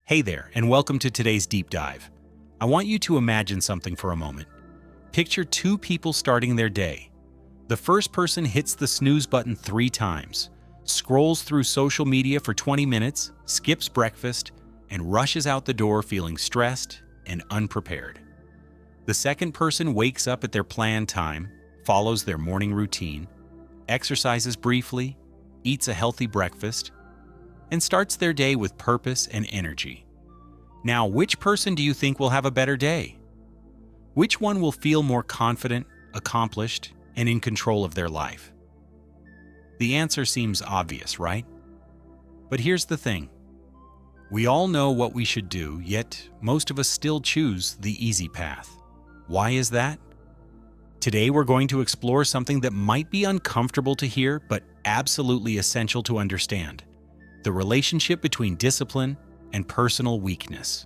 Hey there, and welcome to today's deep dive. I want you to imagine something for a moment. Picture two people starting their day. The first person hits the snooze button 3 times, scrolls through social media for 20 minutes, skips breakfast, and rushes out the door feeling stressed and unprepared. The second person wakes up at their planned time, follows their morning routine, exercises briefly, eats a healthy breakfast, and starts their day with purpose and energy. Now, which person do you think will have a better day? Which one will feel more confident, accomplished, and in control of their life? The answer seems obvious, right? But here's the thing. We all know what we should do, yet most of us still choose the easy path. Why is that? Today we're going to explore something that might be uncomfortable to hear, but absolutely essential to understand: the relationship between discipline and personal weakness.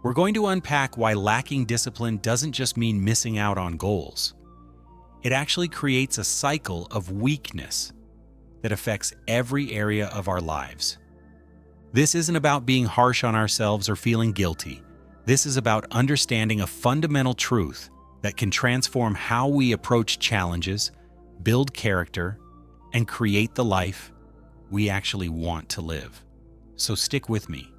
We're going to unpack why lacking discipline doesn't just mean missing out on goals. It actually creates a cycle of weakness that affects every area of our lives. This isn't about being harsh on ourselves or feeling guilty. This is about understanding a fundamental truth that can transform how we approach challenges, build character, and create the life we actually want to live. So stick with me,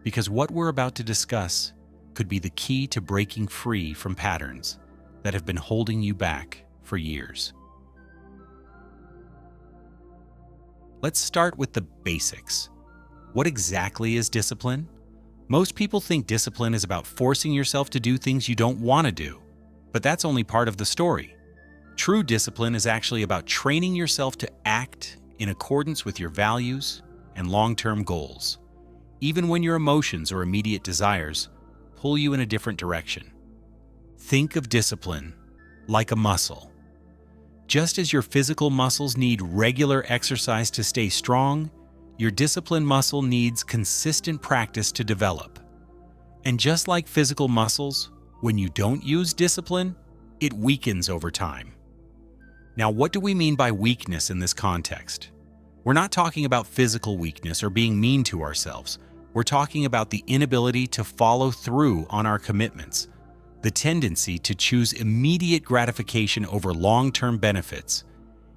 because what we're about to discuss could be the key to breaking free from patterns that have been holding you back for years. Let's start with the basics. What exactly is discipline? Most people think discipline is about forcing yourself to do things you don't want to do, but that's only part of the story. True discipline is actually about training yourself to act in accordance with your values and long-term goals, even when your emotions or immediate desires pull you in a different direction. Think of discipline like a muscle. Just as your physical muscles need regular exercise to stay strong, your discipline muscle needs consistent practice to develop. And just like physical muscles, when you don't use discipline, it weakens over time. Now, what do we mean by weakness in this context? We're not talking about physical weakness or being mean to ourselves. We're talking about the inability to follow through on our commitments, the tendency to choose immediate gratification over long-term benefits,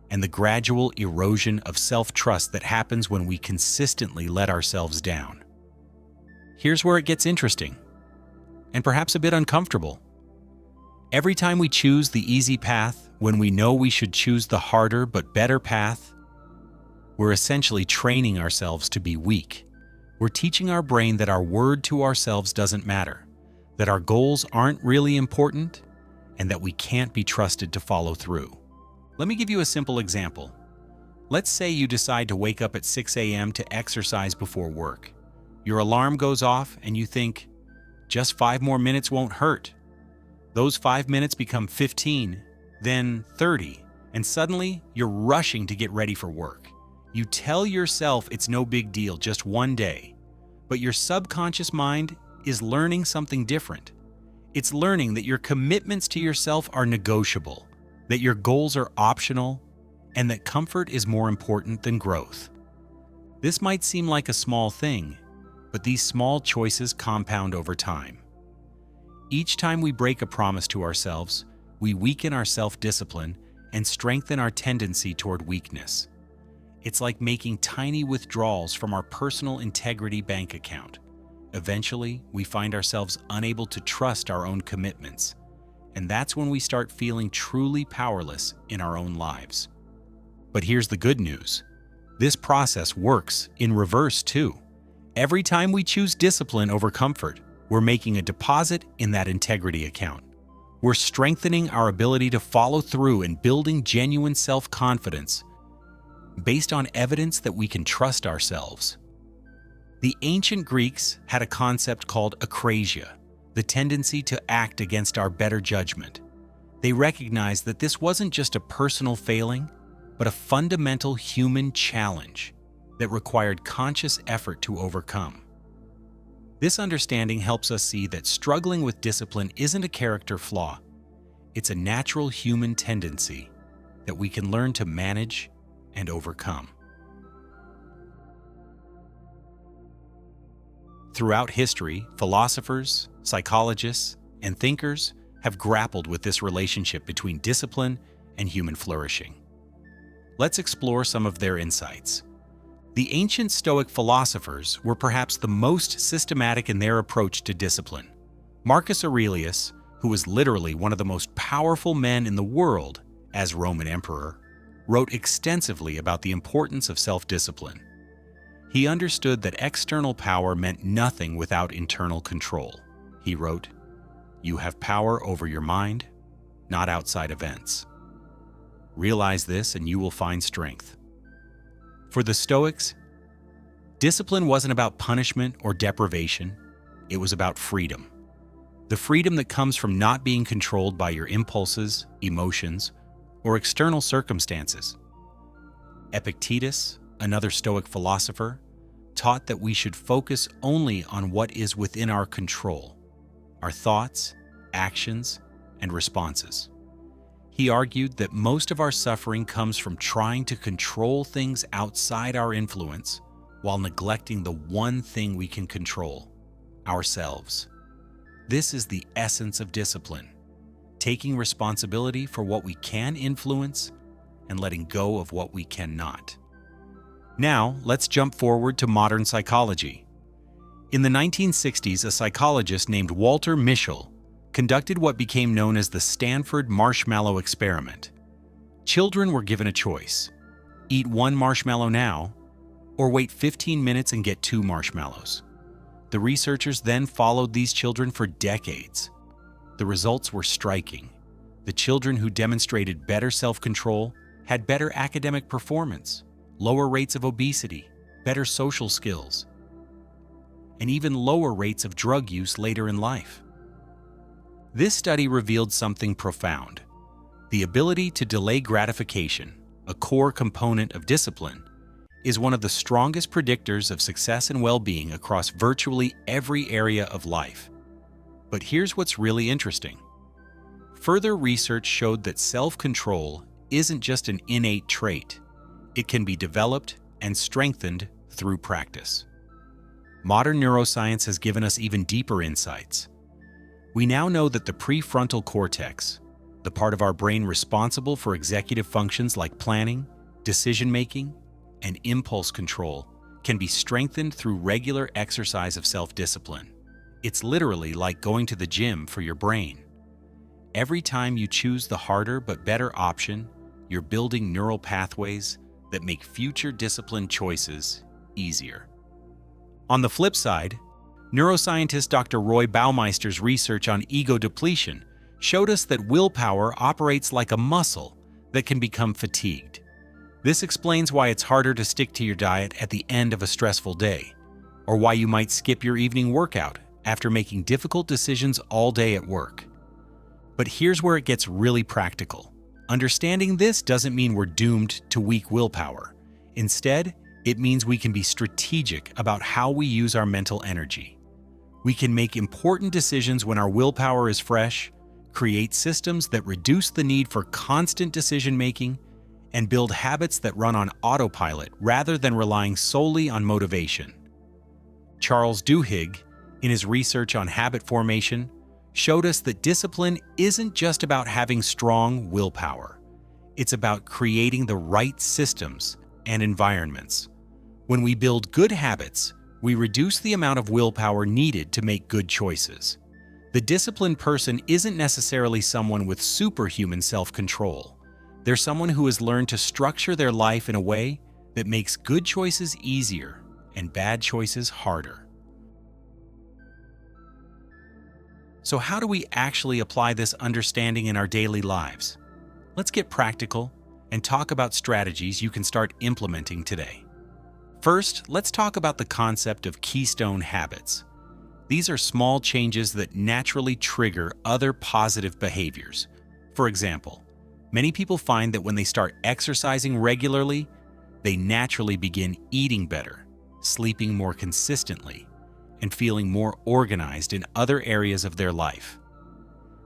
and the gradual erosion of self-trust that happens when we consistently let ourselves down. Here's where it gets interesting, and perhaps a bit uncomfortable. Every time we choose the easy path, when we know we should choose the harder but better path, we're essentially training ourselves to be weak. We're teaching our brain that our word to ourselves doesn't matter, that our goals aren't really important, and that we can't be trusted to follow through. Let me give you a simple example. Let's say you decide to wake up at 6 a.m. to exercise before work. Your alarm goes off and you think, just 5 more minutes won't hurt. Those 5 minutes become 15, then 30, and suddenly you're rushing to get ready for work. You tell yourself it's no big deal, just one day. But your subconscious mind is learning something different. It's learning that your commitments to yourself are negotiable, that your goals are optional, and that comfort is more important than growth. This might seem like a small thing, but these small choices compound over time. Each time we break a promise to ourselves, we weaken our self-discipline and strengthen our tendency toward weakness. It's like making tiny withdrawals from our personal integrity bank account. Eventually, we find ourselves unable to trust our own commitments, and that's when we start feeling truly powerless in our own lives. But here's the good news. This process works in reverse too. Every time we choose discipline over comfort, we're making a deposit in that integrity account. We're strengthening our ability to follow through and building genuine self-confidence based on evidence that we can trust ourselves. The ancient Greeks had a concept called akrasia, the tendency to act against our better judgment. They recognized that this wasn't just a personal failing, but a fundamental human challenge that required conscious effort to overcome. This understanding helps us see that struggling with discipline isn't a character flaw. It's a natural human tendency that we can learn to manage and overcome. Throughout history, philosophers, psychologists, and thinkers have grappled with this relationship between discipline and human flourishing. Let's explore some of their insights. The ancient Stoic philosophers were perhaps the most systematic in their approach to discipline. Marcus Aurelius, who was literally one of the most powerful men in the world as Roman emperor, wrote extensively about the importance of self-discipline. He understood that external power meant nothing without internal control. He wrote, "You have power over your mind, not outside events. Realize this and you will find strength." For the Stoics, discipline wasn't about punishment or deprivation. It was about freedom. The freedom that comes from not being controlled by your impulses, emotions, or external circumstances. Epictetus, another Stoic philosopher, taught that we should focus only on what is within our control, our thoughts, actions, and responses. He argued that most of our suffering comes from trying to control things outside our influence while neglecting the one thing we can control, ourselves. This is the essence of discipline, taking responsibility for what we can influence and letting go of what we cannot. Now, let's jump forward to modern psychology. In the 1960s, a psychologist named Walter Mischel conducted what became known as the Stanford Marshmallow Experiment. Children were given a choice: eat one marshmallow now, or wait 15 minutes and get 2 marshmallows. The researchers then followed these children for decades. The results were striking. The children who demonstrated better self-control had better academic performance, lower rates of obesity, better social skills, and even lower rates of drug use later in life. This study revealed something profound. The ability to delay gratification, a core component of discipline, is one of the strongest predictors of success and well-being across virtually every area of life. But here's what's really interesting. Further research showed that self-control isn't just an innate trait. It can be developed and strengthened through practice. Modern neuroscience has given us even deeper insights. We now know that the prefrontal cortex, the part of our brain responsible for executive functions like planning, decision-making, and impulse control, can be strengthened through regular exercise of self-discipline. It's literally like going to the gym for your brain. Every time you choose the harder but better option, you're building neural pathways that make future discipline choices easier. On the flip side, neuroscientist Dr. Roy Baumeister's research on ego depletion showed us that willpower operates like a muscle that can become fatigued. This explains why it's harder to stick to your diet at the end of a stressful day, or why you might skip your evening workout after making difficult decisions all day at work. But here's where it gets really practical. Understanding this doesn't mean we're doomed to weak willpower. Instead, it means we can be strategic about how we use our mental energy. We can make important decisions when our willpower is fresh, create systems that reduce the need for constant decision-making, and build habits that run on autopilot rather than relying solely on motivation. Charles Duhigg, in his research on habit formation, showed us that discipline isn't just about having strong willpower. It's about creating the right systems and environments. When we build good habits, we reduce the amount of willpower needed to make good choices. The disciplined person isn't necessarily someone with superhuman self-control. They're someone who has learned to structure their life in a way that makes good choices easier and bad choices harder. So how do we actually apply this understanding in our daily lives? Let's get practical and talk about strategies you can start implementing today. First, let's talk about the concept of keystone habits. These are small changes that naturally trigger other positive behaviors. For example, many people find that when they start exercising regularly, they naturally begin eating better, sleeping more consistently, and feeling more organized in other areas of their life.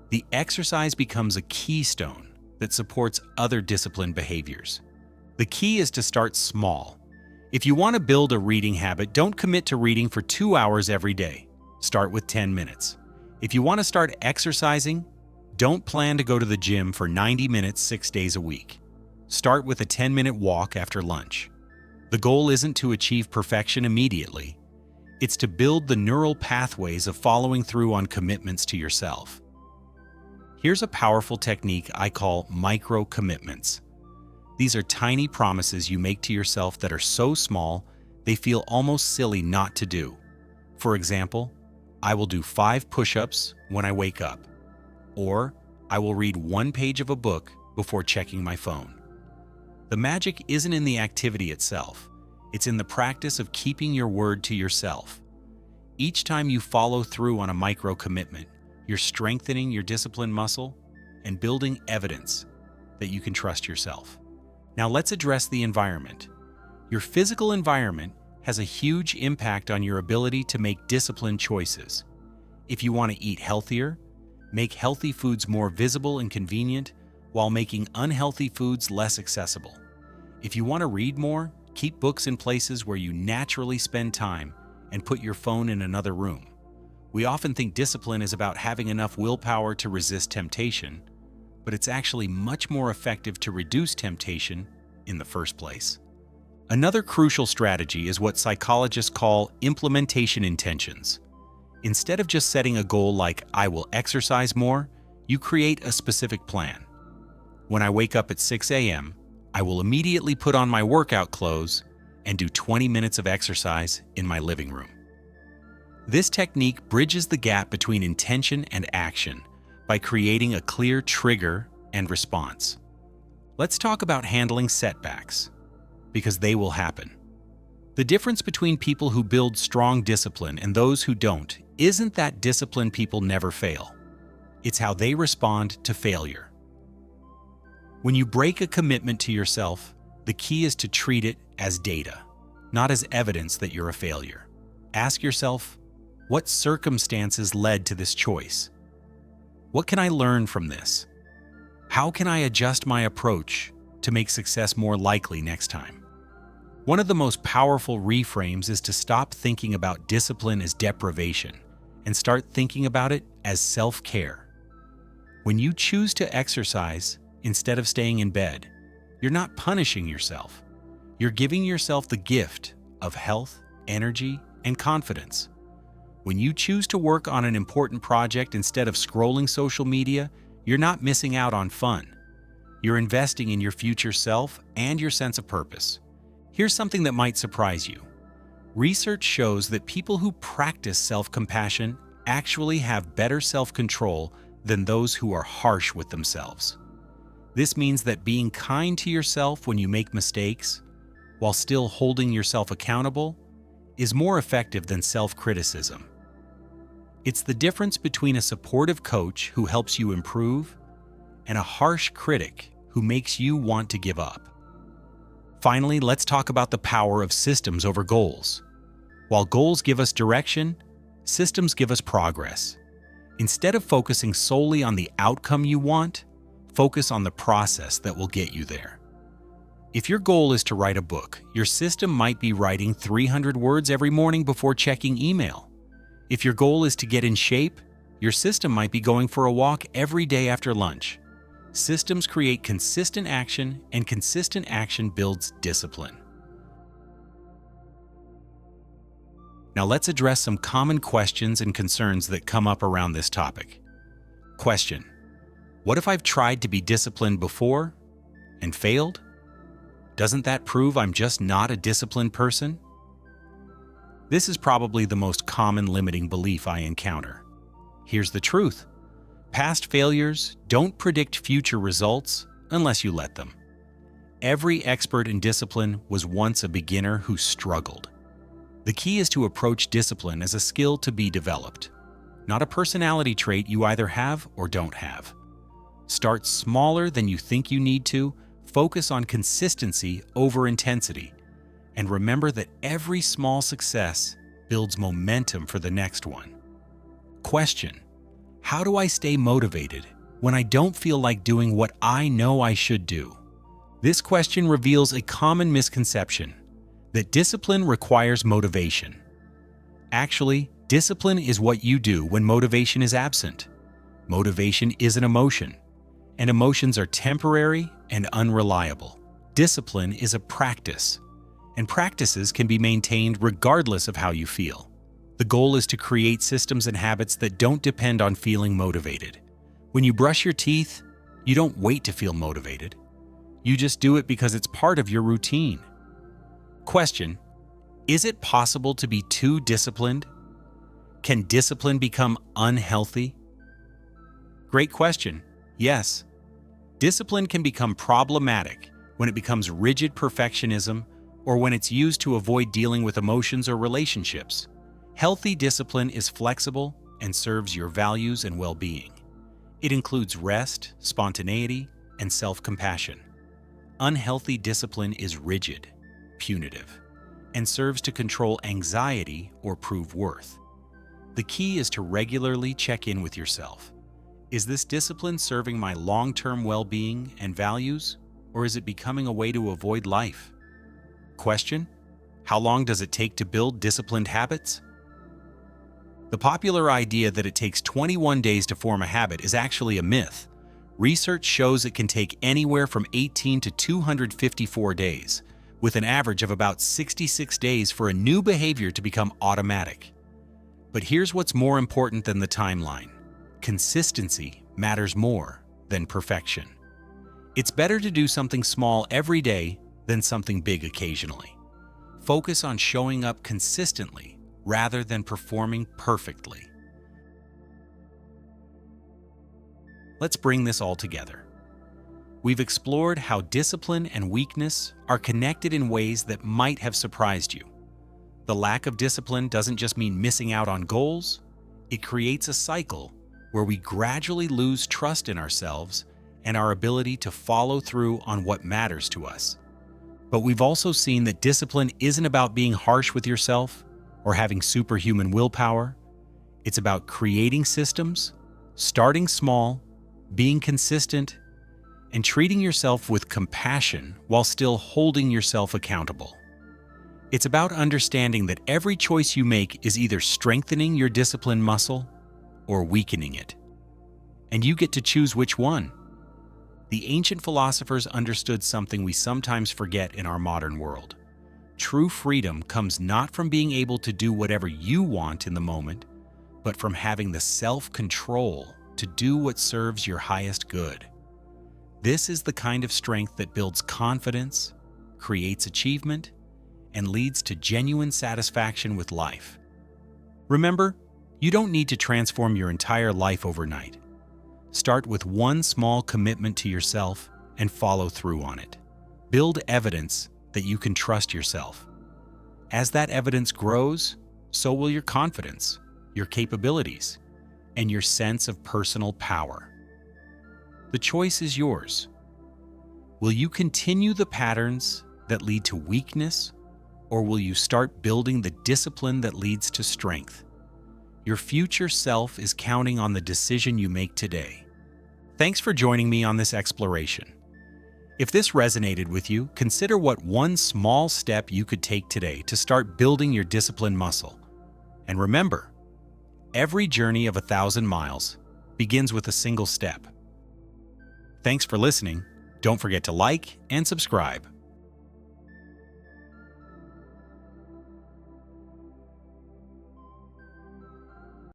The exercise becomes a keystone that supports other disciplined behaviors. The key is to start small. If you want to build a reading habit, don't commit to reading for 2 hours every day. Start with 10 minutes. If you want to start exercising, don't plan to go to the gym for 90 minutes 6 days a week. Start with a 10-minute walk after lunch. The goal isn't to achieve perfection immediately. It's to build the neural pathways of following through on commitments to yourself. Here's a powerful technique I call micro-commitments. These are tiny promises you make to yourself that are so small they feel almost silly not to do. For example, I will do 5 push-ups when I wake up, or I will read 1 page of a book before checking my phone. The magic isn't in the activity itself, it's in the practice of keeping your word to yourself. Each time you follow through on a micro-commitment, you're strengthening your discipline muscle and building evidence that you can trust yourself. Now let's address the environment. Your physical environment has a huge impact on your ability to make disciplined choices. If you want to eat healthier, make healthy foods more visible and convenient while making unhealthy foods less accessible. If you want to read more, keep books in places where you naturally spend time and put your phone in another room. We often think discipline is about having enough willpower to resist temptation, but it's actually much more effective to reduce temptation in the first place. Another crucial strategy is what psychologists call implementation intentions. Instead of just setting a goal like, I will exercise more, you create a specific plan. When I wake up at 6 a.m., I will immediately put on my workout clothes and do 20 minutes of exercise in my living room. This technique bridges the gap between intention and action by creating a clear trigger and response. Let's talk about handling setbacks, because they will happen. The difference between people who build strong discipline and those who don't isn't that disciplined people never fail. It's how they respond to failure. When you break a commitment to yourself, the key is to treat it as data, not as evidence that you're a failure. Ask yourself, what circumstances led to this choice? What can I learn from this? How can I adjust my approach to make success more likely next time? One of the most powerful reframes is to stop thinking about discipline as deprivation and start thinking about it as self-care. When you choose to exercise instead of staying in bed, you're not punishing yourself. You're giving yourself the gift of health, energy, and confidence. When you choose to work on an important project instead of scrolling social media, you're not missing out on fun. You're investing in your future self and your sense of purpose. Here's something that might surprise you. Research shows that people who practice self-compassion actually have better self-control than those who are harsh with themselves. This means that being kind to yourself when you make mistakes, while still holding yourself accountable, is more effective than self-criticism. It's the difference between a supportive coach who helps you improve and a harsh critic who makes you want to give up. Finally, let's talk about the power of systems over goals. While goals give us direction, systems give us progress. Instead of focusing solely on the outcome you want, focus on the process that will get you there. If your goal is to write a book, your system might be writing 300 words every morning before checking email. If your goal is to get in shape, your system might be going for a walk every day after lunch. Systems create consistent action, and consistent action builds discipline. Now let's address some common questions and concerns that come up around this topic. Question: what if I've tried to be disciplined before and failed? Doesn't that prove I'm just not a disciplined person? This is probably the most common limiting belief I encounter. Here's the truth. Past failures don't predict future results unless you let them. Every expert in discipline was once a beginner who struggled. The key is to approach discipline as a skill to be developed, not a personality trait you either have or don't have. Start smaller than you think you need to, focus on consistency over intensity, and remember that every small success builds momentum for the next one. Question: how do I stay motivated when I don't feel like doing what I know I should do? This question reveals a common misconception that discipline requires motivation. Actually, discipline is what you do when motivation is absent. Motivation is an emotion, and emotions are temporary and unreliable. Discipline is a practice, and practices can be maintained regardless of how you feel. The goal is to create systems and habits that don't depend on feeling motivated. When you brush your teeth, you don't wait to feel motivated. You just do it because it's part of your routine. Question: is it possible to be too disciplined? Can discipline become unhealthy? Great question. Yes. Discipline can become problematic when it becomes rigid perfectionism or when it's used to avoid dealing with emotions or relationships. Healthy discipline is flexible and serves your values and well-being. It includes rest, spontaneity, and self-compassion. Unhealthy discipline is rigid, punitive, and serves to control anxiety or prove worth. The key is to regularly check in with yourself. Is this discipline serving my long-term well-being and values, or is it becoming a way to avoid life? Question: how long does it take to build disciplined habits? The popular idea that it takes 21 days to form a habit is actually a myth. Research shows it can take anywhere from 18 to 254 days, with an average of about 66 days for a new behavior to become automatic. But here's what's more important than the timeline. Consistency matters more than perfection. It's better to do something small every day than something big occasionally. Focus on showing up consistently rather than performing perfectly. Let's bring this all together. We've explored how discipline and weakness are connected in ways that might have surprised you. The lack of discipline doesn't just mean missing out on goals, it creates a cycle where we gradually lose trust in ourselves and our ability to follow through on what matters to us. But we've also seen that discipline isn't about being harsh with yourself or having superhuman willpower. It's about creating systems, starting small, being consistent, and treating yourself with compassion while still holding yourself accountable. It's about understanding that every choice you make is either strengthening your discipline muscle or weakening it. And you get to choose which one. The ancient philosophers understood something we sometimes forget in our modern world. True freedom comes not from being able to do whatever you want in the moment, but from having the self-control to do what serves your highest good. This is the kind of strength that builds confidence, creates achievement, and leads to genuine satisfaction with life. Remember, you don't need to transform your entire life overnight. Start with one small commitment to yourself and follow through on it. Build evidence that you can trust yourself. As that evidence grows, so will your confidence, your capabilities, and your sense of personal power. The choice is yours. Will you continue the patterns that lead to weakness, or will you start building the discipline that leads to strength? Your future self is counting on the decision you make today. Thanks for joining me on this exploration. If this resonated with you, consider what one small step you could take today to start building your discipline muscle. And remember, every journey of 1,000 miles begins with a single step. Thanks for listening. Don't forget to like and subscribe.